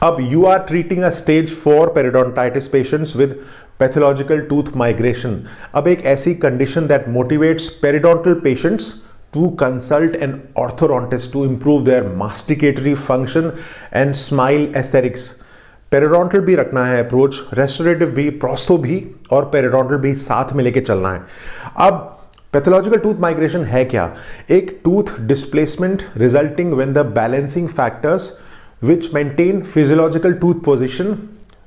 अब you are treating a stage 4 periodontitis patients with pathological tooth migration. अब एक ऐसी condition that motivates periodontal patients to consult an orthodontist to improve their masticatory function and smile aesthetics। Periodontal भी रखना है approach, restorative भी, prostho भी और periodontal भी साथ में लेके चलना है। अब पैथोलॉजिकल टूथ माइग्रेशन है क्या? एक tooth displacement resulting when the balancing factors which maintain physiological tooth position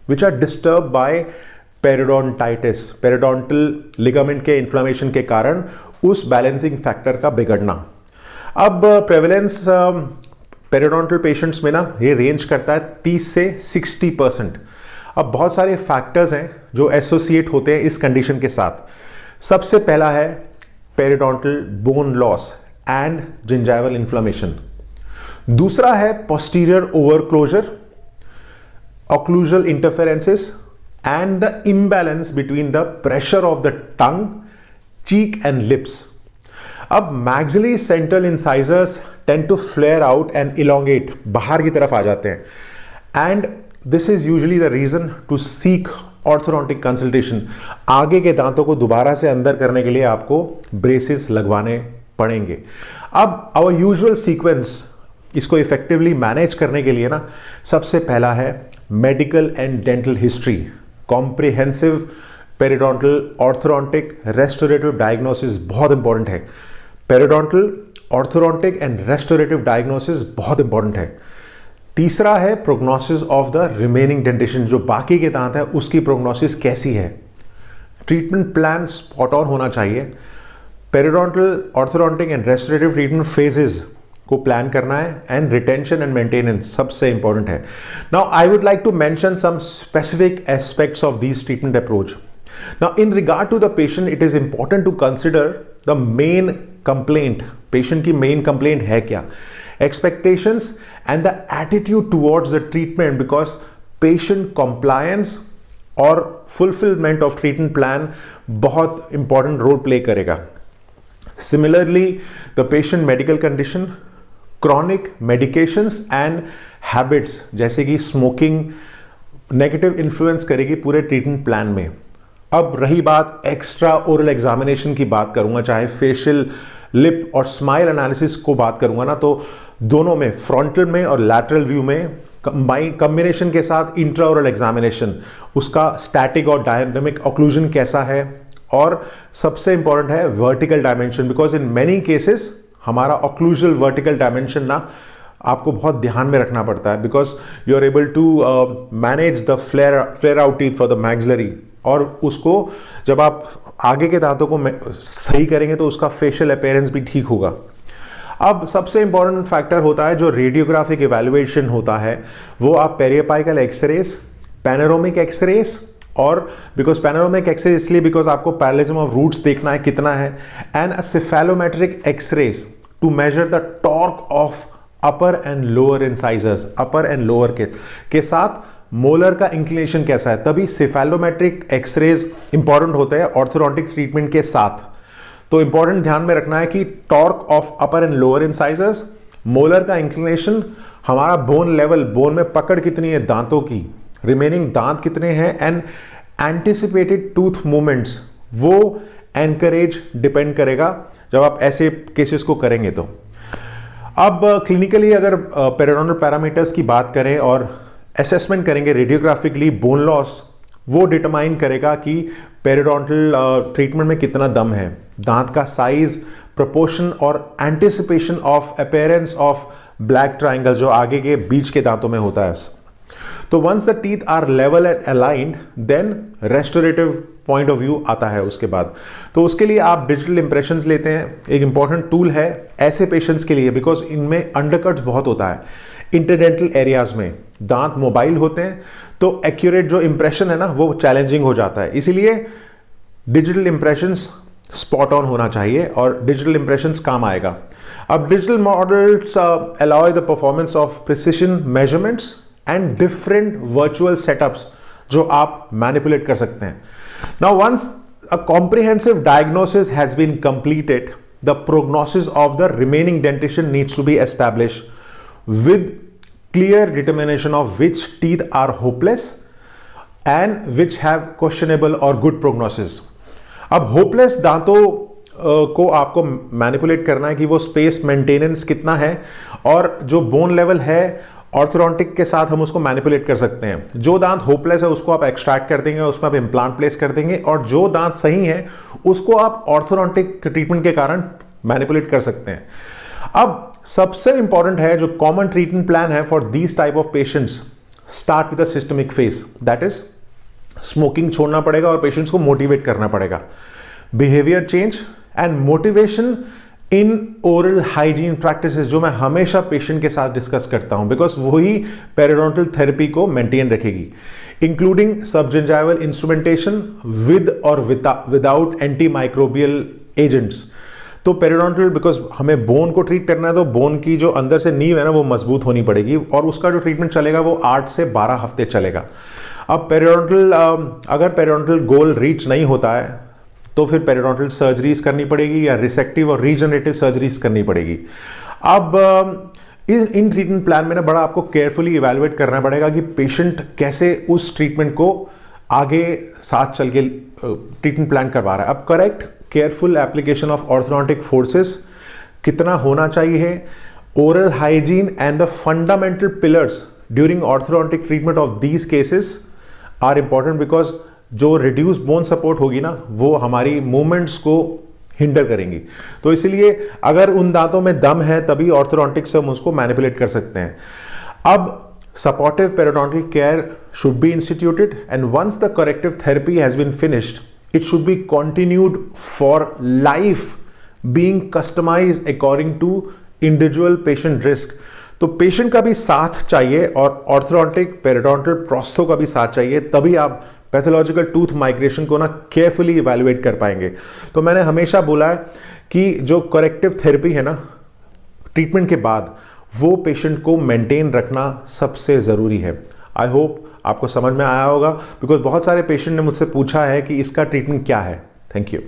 which are disturbed by periodontitis, periodontal ligament के इन्फ्लेमेशन के कारण उस बैलेंसिंग फैक्टर का बिगड़ना। अब प्रेवलेंस पेरिडोंटल पेशेंट्स में ना ये रेंज करता है 30 से 60%। अब बहुत सारे फैक्टर्स हैं जो एसोसिएट होते हैं इस कंडीशन के साथ। सबसे पहला है periodontal bone loss and gingival inflammation. दूसरा है posterior over closure, occlusal interferences and the imbalance between the pressure of the tongue, cheek and lips। अब maxillary central incisors tend to flare out and elongate, बाहर की तरफ आ जाते हैं and this is usually the reason to seek orthodontic consultation। आगे के दांतों को दोबारा से अंदर करने के लिए आपको ब्रेसेस लगवाने पड़ेंगे। अब our usual sequence इसको इफेक्टिवली मैनेज करने के लिए ना सबसे पहला है medical and dental history, comprehensive periodontal orthodontic restorative diagnosis बहुत इंपॉर्टेंट है। Periodontal orthodontic and restorative diagnosis बहुत इंपॉर्टेंट है। तीसरा है prognosis of the remaining dentition, जो बाकी के दांत है उसकी प्रोग्नोसिस कैसी है। ट्रीटमेंट प्लान स्पॉट ऑन होना चाहिए। Periodontal orthodontic and restorative treatment phases को प्लान करना है एंड रिटेंशन एंड मेंटेनेंस सबसे इंपॉर्टेंट है। Now I would like to mention some specific aspects of this treatment approach. Now in regard to the patient it is important to consider the main complaint. Patient की main complaint है क्या, expectations and the attitude towards the treatment, because patient compliance और fulfilment of treatment plan बहुत important role play करेगा। Similarly the patient medical condition, chronic medications and habits जैसे कि smoking negative influence करेगी पूरे treatment plan में। अब रही बात एक्स्ट्रा ओरल एग्जामिनेशन की, बात करूंगा चाहे फेशियल, लिप और स्माइल एनालिसिस को बात करूंगा ना, तो दोनों में फ्रंटल में और लैटरल व्यू में कॉम्बिनेशन के साथ इंट्रा ओरल एग्जामिनेशन, उसका स्टैटिक और डायनामिक ऑक्लूजन कैसा है, और सबसे इंपॉर्टेंट है vertical dimension, because in many cases हमारा ऑक्लूजल वर्टिकल डायमेंशन ना आपको बहुत ध्यान में रखना पड़ता है, because you are able to manage the flare out teeth for the maxillary, और उसको जब आप आगे के दांतों को सही करेंगे तो उसका फेशियल अपीयरेंस भी ठीक होगा। अब सबसे इंपॉर्टेंट फैक्टर होता है जो रेडियोग्राफिक इवैल्यूएशन होता है, वो आप पेरियोपाइकल एक्सरेस, पैनोरामिक एक्सरेस, और बिकॉज पैनोरामिक एक्सरे इसलिए बिकॉज आपको पैरेललिज्म ऑफ रूट्स देखना है कितना है, and a cephalometric x rays to measure the torque of upper and lower incisors, upper and lower के साथ मोलर का इंक्लिनेशन कैसा है। तभी सेफेलोमेट्रिक एक्सरेज इंपॉर्टेंट होते हैं ऑर्थोडोंटिक ट्रीटमेंट के साथ। तो इंपॉर्टेंट ध्यान में रखना है कि torque of upper and lower incisors, molar का इंक्लिनेशन, हमारा बोन लेवल, बोन में पकड़ कितनी है दांतों की, रिमेनिंग दांत कितने हैं, एंड एंटिसिपेटेड टूथ मूवमेंट्स, वो एनकरेज डिपेंड करेगा जब आप ऐसे केसेस को करेंगे। तो अब क्लिनिकली अगर पेरिडोंटल पैरामीटर्स की बात करें और असेसमेंट करेंगे रेडियोग्राफिकली, बोन लॉस वो डिटरमाइन करेगा कि पेरिडोंटल ट्रीटमेंट में कितना दम है, दांत का साइज, प्रोपोर्शन और anticipation of appearance of black triangle जो आगे के बीच के दांतों में होता है। तो once the teeth are level and aligned then restorative point of view आता है उसके बाद। तो उसके लिए आप डिजिटल इंप्रेशंस लेते हैं, एक इंपॉर्टेंट टूल है ऐसे पेशेंट्स के लिए, बिकॉज इनमें अंडरकट्स बहुत होता है इंटरडेंटल एरियाज में, दांत मोबाइल होते हैं, तो एक्यूरेट जो इंप्रेशन है ना वो चैलेंजिंग हो जाता है। इसीलिए डिजिटल इंप्रेशंस स्पॉट ऑन होना चाहिए और डिजिटल इंप्रेशंस काम आएगा। अब digital models allow the performance of precision measurements and different virtual setups जो आप मैनिपुलेट कर सकते हैं। Now once a comprehensive diagnosis has been completed, the prognosis of the remaining dentition needs to be established with clear determination of which teeth are hopeless and which have questionable or good prognosis. अब hopeless दांतों को आपको manipulate करना है कि वो space maintenance कितना है, और जो बोन लेवल है ऑर्थोडोंटिक के साथ हम उसको मैनिपुलेट कर सकते हैं। जो दांत होपलेस है उसको आप एक्सट्रैक्ट कर देंगे, उसमें आप इम्प्लांट प्लेस कर देंगे, और जो दांत सही है उसको आप ऑर्थोडोंटिक ट्रीटमेंट के कारण मैनिपुलेट कर सकते हैं। अब सबसे इंपॉर्टेंट है जो कॉमन ट्रीटमेंट प्लान है for these type of patients, start with a systemic phase, that is smoking छोड़ना पड़ेगा और पेशेंट्स को मोटिवेट करना पड़ेगा। Behaviour change and motivation in oral hygiene practices, जो मैं हमेशा पेशेंट के साथ डिस्कस करता हूं, बिकॉज वही पेरिडोंटल थेरेपी को मेंटेन रखेगी, इंक्लूडिंग सबजिंजाइवल इंस्ट्रूमेंटेशन विद और विदाउट एंटी माइक्रोबियल एजेंट्स। तो पेरिडोंटल, बिकॉज हमें बोन को ट्रीट करना है, तो बोन की जो अंदर से नींव है ना वो मजबूत होनी पड़ेगी, और उसका जो ट्रीटमेंट चलेगा वो 8 से 12 हफ्ते चलेगा। अब पेरिडोंटल, अगर पेरिडोंटल गोल रीच नहीं होता है तो फिर पेरिडोंटल सर्जरीज करनी पड़ेगी या रिसेक्टिव और रीजनरेटिव सर्जरीज करनी पड़ेगी। अब इन ट्रीटमेंट प्लान में ना बड़ा आपको केयरफुली इवैल्यूएट करना पड़ेगा कि पेशेंट कैसे उस ट्रीटमेंट को आगे साथ चल के ट्रीटमेंट प्लान करवा रहा है। अब correct careful application of orthodontic forces कितना होना चाहिए, oral hygiene and the fundamental pillars during orthodontic treatment of these cases are important, because जो रिड्यूस बोन सपोर्ट होगी ना वो हमारी मूवमेंट्स को हिंडर करेंगी। तो इसलिए अगर उन दांतों में दम है तभी ऑर्थोडोंटिक से हम उसको मैनिपुलेट कर सकते हैं। अब supportive periodontal care should be instituted, and once the corrective therapy has been finished it should be continued for life, being customised according to individual patient risk. तो पेशेंट का भी साथ चाहिए और ऑर्थोडोंटिक पेरिडोंटल प्रोस्थो का भी साथ चाहिए, तभी आप पैथोलॉजिकल टूथ माइग्रेशन को ना केयरफुली इवैल्यूएट कर पाएंगे। तो मैंने हमेशा बोला है कि जो करेक्टिव थेरेपी है ना ट्रीटमेंट के बाद, वो पेशेंट को मेंटेन रखना सबसे ज़रूरी है। आई होप आपको समझ में आया होगा, बिकॉज बहुत सारे पेशेंट ने मुझसे पूछा है कि इसका ट्रीटमेंट क्या है। Thank you.